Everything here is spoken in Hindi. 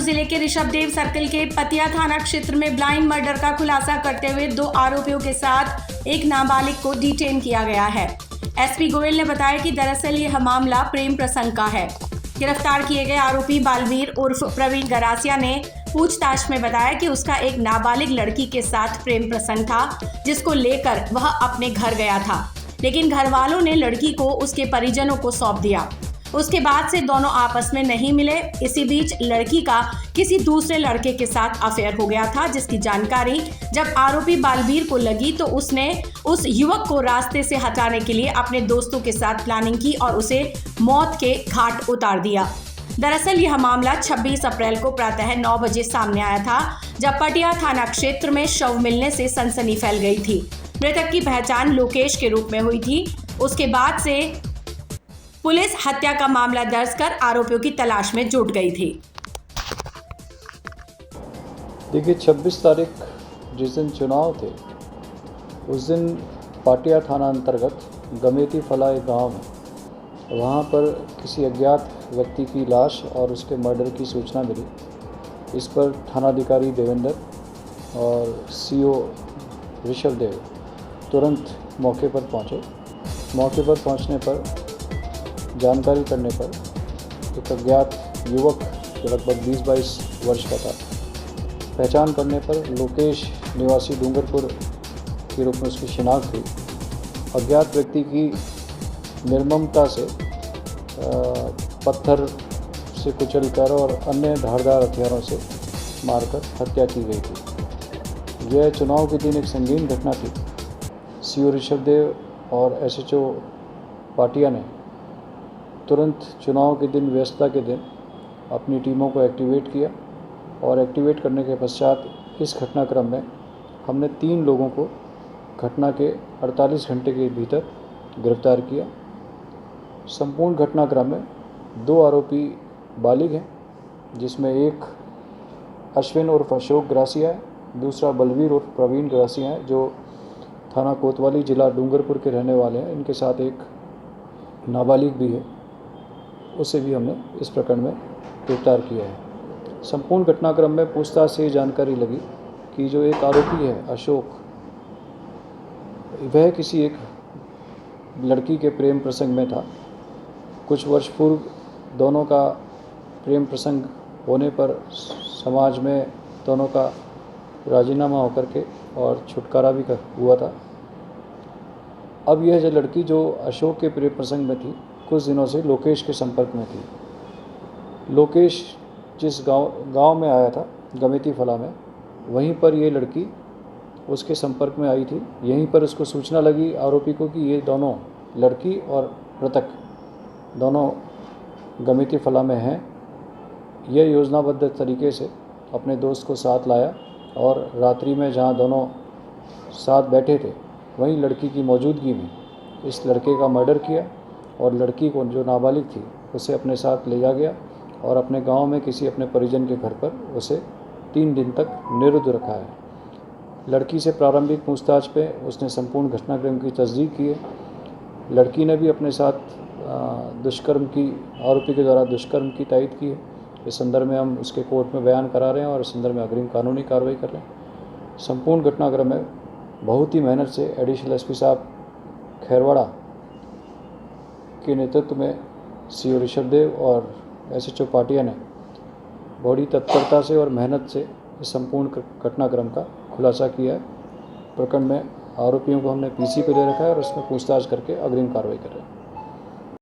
जिले के ऋषभदेव सर्कल के पतिया थाना क्षेत्र में ब्लाइंड मर्डर का खुलासा करते हुए 2 आरोपियों के साथ एक नाबालिग को डिटेन किया गया है। एसपी गोयल ने बताया कि दरअसल यह मामला प्रेम प्रसंग का है। गिरफ्तार किए गए आरोपी बालवीर उर्फ प्रवीण गरासिया ने पूछताछ में बताया कि उसका एक नाबालिग लड़की के साथ प्रेम प्रसंग था, जिसको लेकर वह अपने घर गया था, लेकिन घर वालों ने लड़की को उसके परिजनों को सौंप दिया। उसके बाद से दोनों आपस में नहीं मिले। इसी बीच लड़की का किसी दूसरे लड़के के साथ अफेयर हो गया था, जिसकी जानकारी जब आरोपी बालवीर को लगी तो उसने उस युवक को रास्ते से हटाने के लिए अपने दोस्तों के साथ प्लानिंग की और उसे मौत के घाट उतार दिया। दरअसल यह मामला 26 अप्रैल को प्रातः 9 बजे सामने आया था, जब पटिया थाना क्षेत्र में शव मिलने से सनसनी फैल गई थी। मृतक की पहचान लोकेश के रूप में हुई थी। उसके बाद से पुलिस हत्या का मामला दर्ज कर आरोपियों की तलाश में जुट गई थी। देखिए, 26 तारीख जिस दिन चुनाव थे, उस दिन पाटिया थाना अंतर्गत गमेती फला एक गाँव में वहाँ पर किसी अज्ञात व्यक्ति की लाश और उसके मर्डर की सूचना मिली। इस पर थानाधिकारी देवेंद्र और सीओ ऋषभदेव तुरंत मौके पर पहुँचे। मौके पर पहुँचने पर जानकारी करने पर एक अज्ञात युवक जो लगभग 20-22 वर्ष का था, पहचान करने पर लोकेश निवासी डूंगरपुर के रूप में उसकी शिनाख्त हुई। अज्ञात व्यक्ति की निर्ममता से पत्थर से कुचलकर और अन्य धारदार हथियारों से मारकर हत्या की गई थी। यह चुनाव के दिन एक संगीन घटना थी। सीओ ऋषभदेव और एसएचओ पाटिया ने तुरंत चुनाव के दिन, व्यस्तता के दिन, अपनी टीमों को एक्टिवेट किया और एक्टिवेट करने के पश्चात इस घटनाक्रम में हमने 3 लोगों को घटना के 48 घंटे के भीतर गिरफ्तार किया। संपूर्ण घटनाक्रम में 2 आरोपी बालिग हैं, जिसमें एक अश्विन उर्फ अशोक ग्रासिया है, दूसरा बलवीर उर्फ प्रवीण ग्रासिया है, जो थाना कोतवाली जिला डूंगरपुर के रहने वाले हैं। इनके साथ एक नाबालिग भी है, उसे भी हमने इस प्रकरण में गिरफ्तार किया है। संपूर्ण घटनाक्रम में पूछताछ से जानकारी लगी कि जो एक आरोपी है अशोक, वह किसी एक लड़की के प्रेम प्रसंग में था। कुछ वर्ष पूर्व दोनों का प्रेम प्रसंग होने पर समाज में दोनों का राजीनामा होकर के और छुटकारा भी हुआ था। अब यह जो लड़की जो अशोक के प्रेम प्रसंग में थी, कुछ दिनों से लोकेश के संपर्क में थी। लोकेश जिस गांव में आया था, गमेती फला में, वहीं पर ये लड़की उसके संपर्क में आई थी। यहीं पर उसको सूचना लगी आरोपी को कि ये दोनों, लड़की और मृतक, दोनों गमेती फला में हैं। यह योजनाबद्ध तरीके से अपने दोस्त को साथ लाया और रात्रि में जहां दोनों साथ बैठे थे, वहीं लड़की की मौजूदगी में इस लड़के का मर्डर किया और लड़की को, जो नाबालिग थी, उसे अपने साथ ले जा गया और अपने गांव में किसी अपने परिजन के घर पर उसे 3 दिन तक निरुद्ध रखा है। लड़की से प्रारंभिक पूछताछ पे उसने संपूर्ण घटनाक्रम की तस्दीक की है। लड़की ने भी अपने साथ आरोपी के द्वारा दुष्कर्म की तायद की है। इस संदर्भ में हम उसके कोर्ट में बयान करा रहे हैं और इस संदर्भ में अग्रिम कानूनी कार्रवाई कर रहे हैं। संपूर्ण घटनाक्रम में बहुत ही मेहनत से एडिशनल एसपी साहब खैरवाड़ा के नेतृत्व में सीओ ऋषभदेव और एसएचओ पाटिया ने बड़ी तत्परता से और मेहनत से इस संपूर्ण घटनाक्रम का खुलासा किया है। प्रकरण में आरोपियों को हमने पीसी पे ले रखा है और उसमें पूछताछ करके अग्रिम कार्रवाई कर रहे हैं।